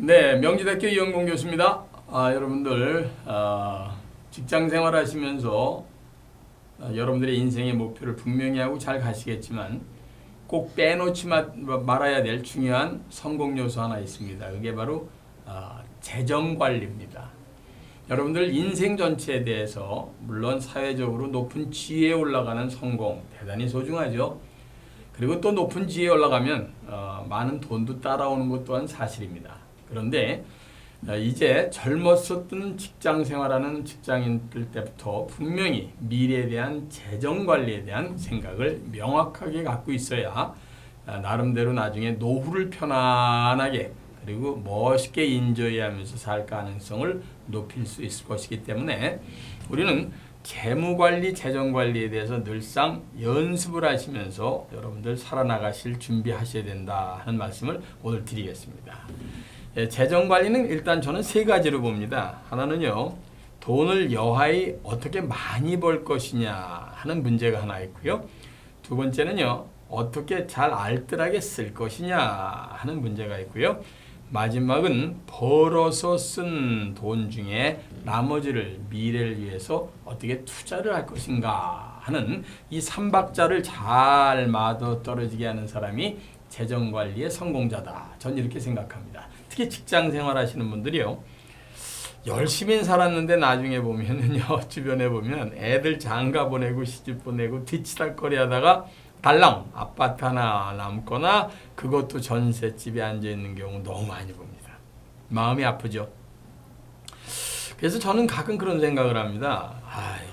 네, 명지대학교 이영공 교수입니다. 여러분들 직장 생활 하시면서 여러분들의 인생의 목표를 분명히 하고 잘 가시겠지만 꼭 빼놓지 말아야 될 중요한 성공 요소 하나 있습니다. 그게 바로 재정 관리입니다. 여러분들 인생 전체에 대해서 물론 사회적으로 높은 지위에 올라가는 성공 대단히 소중하죠. 그리고 또 높은 지위에 올라가면 많은 돈도 따라오는 것 또한 사실입니다. 그런데 이제 젊었었던 직장 생활하는 직장인들 때부터 분명히 미래에 대한 재정 관리에 대한 생각을 명확하게 갖고 있어야 나름대로 나중에 노후를 편안하게 그리고 멋있게 인조이하면서 살 가능성을 높일 수 있을 것이기 때문에 우리는 재무관리, 재정관리에 대해서 늘상 연습을 하시면서 여러분들 살아나가실 준비하셔야 된다 하는 말씀을 오늘 드리겠습니다. 재정관리는 일단 저는 세 가지로 봅니다. 하나는요, 돈을 여하이 어떻게 많이 벌 것이냐 하는 문제가 하나 있고요. 두 번째는요, 어떻게 잘 알뜰하게 쓸 것이냐 하는 문제가 있고요. 마지막은 벌어서 쓴 돈 중에 나머지를 미래를 위해서 어떻게 투자를 할 것인가 하는 이 3박자를 잘 맞아떨어지게 하는 사람이 재정관리의 성공자다. 전 이렇게 생각합니다. 특히 직장 생활 하시는 분들이요. 열심히 살았는데 나중에 보면은요, 주변에 보면 애들 장가 보내고 시집 보내고 뒤치다거리 하다가 달랑 아파트 하나 남거나 그것도 전셋집에 앉아 있는 경우 너무 많이 봅니다. 마음이 아프죠. 그래서 저는 가끔 그런 생각을 합니다.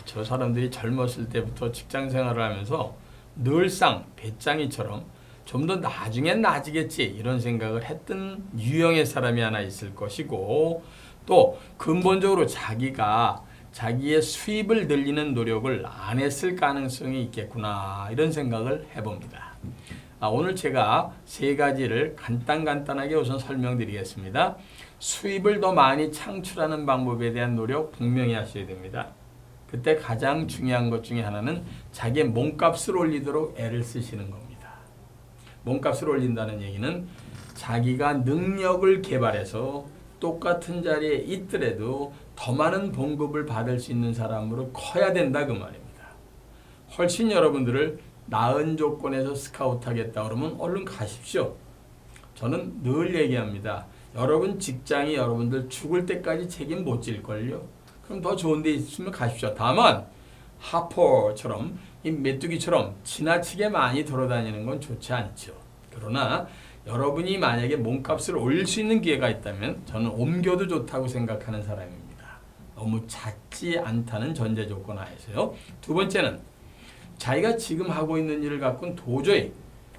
저 사람들이 젊었을 때부터 직장 생활을 하면서 늘상 배짱이처럼 좀 더 나중엔 나아지겠지 이런 생각을 했던 유형의 사람이 하나 있을 것이고 또 근본적으로 자기가 자기의 수입을 늘리는 노력을 안 했을 가능성이 있겠구나 이런 생각을 해봅니다. 오늘 제가 세 가지를 간단하게 우선 설명드리겠습니다. 수입을 더 많이 창출하는 방법에 대한 노력 분명히 하셔야 됩니다. 그때 가장 중요한 것 중에 하나는 자기의 몸값을 올리도록 애를 쓰시는 겁니다. 몸값을 올린다는 얘기는 자기가 능력을 개발해서 똑같은 자리에 있더라도 더 많은 봉급을 받을 수 있는 사람으로 커야 된다 그 말입니다. 훨씬 여러분들을 나은 조건에서 스카우트하겠다 그러면 얼른 가십시오. 저는 늘 얘기합니다. 여러분 직장이 여러분들 죽을 때까지 책임 못 질걸요. 그럼 더 좋은 데 있으면 가십시오. 다만 하퍼처럼 이 메뚜기처럼 지나치게 많이 돌아다니는 건 좋지 않죠. 그러나 여러분이 만약에 몸값을 올릴 수 있는 기회가 있다면 저는 옮겨도 좋다고 생각하는 사람입니다. 너무 잦지 않다는 전제 조건 하에서요. 두 번째는 자기가 지금 하고 있는 일을 갖고는 도저히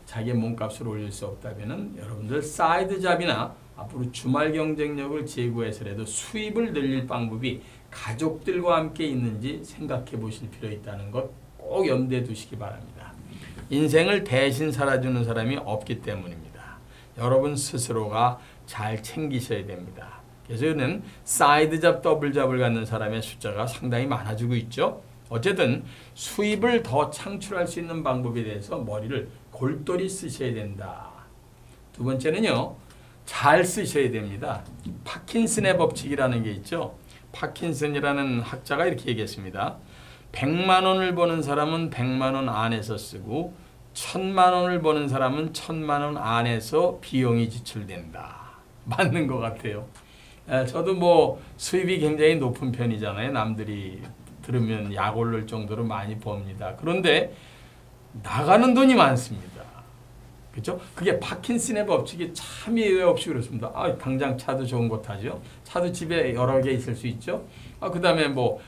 자기의 몸값을 올릴 수 없다면 여러분들 사이드 잡이나 앞으로 주말 경쟁력을 제고해서라도 수입을 늘릴 방법이 가족들과 함께 있는지 생각해 보실 필요 있다는 것 꼭 염두에 두시기 바랍니다. 인생을 대신 살아주는 사람이 없기 때문입니다. 여러분 스스로가 잘 챙기셔야 됩니다. 그래서 이는 사이드 잡, 더블 잡을 갖는 사람의 숫자가 상당히 많아지고 있죠. 어쨌든 수입을 더 창출할 수 있는 방법에 대해서 머리를 골똘히 쓰셔야 된다. 두 번째는요, 잘 쓰셔야 됩니다. 파킨슨의 법칙이라는 게 있죠. 파킨슨이라는 학자가 이렇게 얘기했습니다. 100만 원을 버는 사람은 100만 원 안에서 쓰고 1000만 원을 버는 사람은 1000만 원 안에서 비용이 지출된다. 맞는 것 같아요. 저도 뭐 수입이 굉장히 높은 편이잖아요. 남들이 들으면 약 오를 정도로 많이 법니다. 그런데 나가는 돈이 많습니다. 그렇죠? 그게 파킨슨의 법칙이 참 예외 없이 그렇습니다. 당장 차도 좋은 거 타죠. 차도 집에 여러 개 있을 수 있죠. 그 다음에 뭐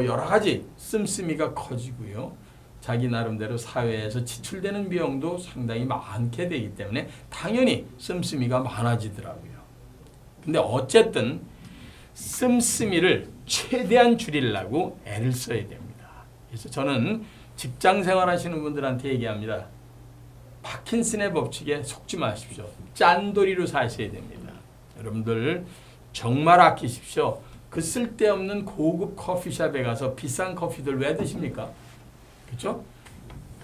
여러 가지 씀씀이가 커지고요. 자기 나름대로 사회에서 지출되는 비용도 상당히 많게 되기 때문에 당연히 씀씀이가 많아지더라고요. 근데 어쨌든 씀씀이를 최대한 줄이려고 애를 써야 됩니다. 그래서 저는 직장 생활 하시는 분들한테 얘기합니다. 파킨슨의 법칙에 속지 마십시오. 짠돌이로 사셔야 됩니다. 여러분들 정말 아끼십시오. 그 쓸데없는 고급 커피숍에 가서 비싼 커피들 왜 드십니까? 그렇죠?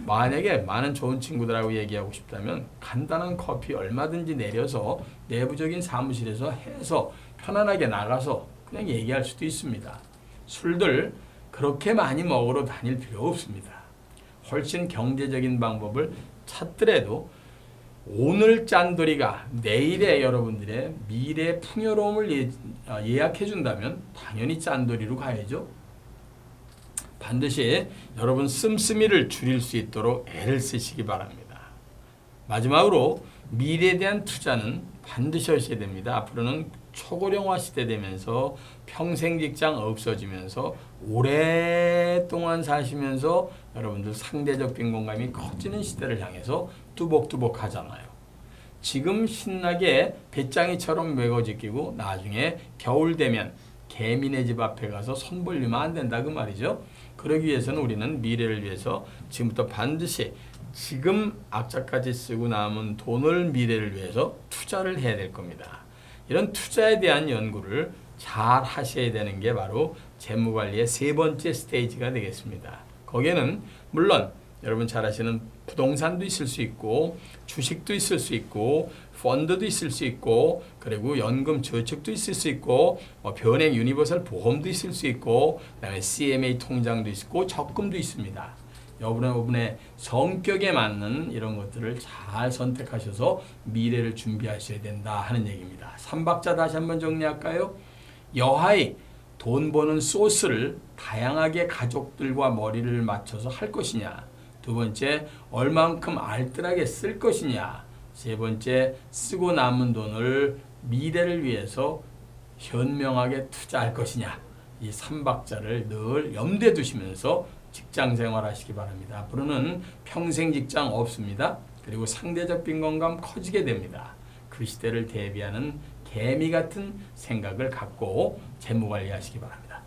만약에 많은 좋은 친구들하고 얘기하고 싶다면 간단한 커피 얼마든지 내려서 내부적인 사무실에서 해서 편안하게 나가서 그냥 얘기할 수도 있습니다. 술들 그렇게 많이 먹으러 다닐 필요 없습니다. 훨씬 경제적인 방법을 찾더라도 오늘 짠돌이가 내일의 여러분들의 미래 풍요로움을 예약해 준다면 당연히 짠돌이로 가야죠. 반드시 여러분 씀씀이를 줄일 수 있도록 애를 쓰시기 바랍니다. 마지막으로 미래에 대한 투자는 반드시 하셔야 됩니다. 앞으로는 초고령화 시대 되면서 평생 직장 없어지면서 오랫동안 사시면서 여러분들 상대적 빈곤감이 커지는 시대를 향해서 뚜벅뚜벅 하잖아요. 지금 신나게 배짱이처럼 메고지끼고 나중에 겨울 되면 개미네 집 앞에 가서 손 벌리면 안 된다 그 말이죠. 그러기 위해서는 우리는 미래를 위해서 지금부터 반드시 지금 악자까지 쓰고 남은 돈을 미래를 위해서 투자를 해야 될 겁니다. 이런 투자에 대한 연구를 잘 하셔야 되는 게 바로 재무관리의 세 번째 스테이지가 되겠습니다. 거기에는 물론 여러분 잘 아시는 부동산도 있을 수 있고 주식도 있을 수 있고 펀드도 있을 수 있고 그리고 연금 저축도 있을 수 있고 변액 유니버설 보험도 있을 수 있고 그다음에 CMA 통장도 있고 적금도 있습니다. 여러분의 성격에 맞는 이런 것들을 잘 선택하셔서 미래를 준비하셔야 된다 하는 얘기입니다. 3박자 다시 한번 정리할까요? 여하이 돈 버는 소스를 다양하게 가족들과 머리를 맞춰서 할 것이냐. 두 번째, 얼만큼 알뜰하게 쓸 것이냐. 세 번째, 쓰고 남은 돈을 미래를 위해서 현명하게 투자할 것이냐. 이 3박자를 늘 염두에 두시면서 직장 생활하시기 바랍니다. 앞으로는 평생 직장 없습니다. 그리고 상대적 빈곤감 커지게 됩니다. 그 시대를 대비하는 개미 같은 생각을 갖고 재무관리하시기 바랍니다.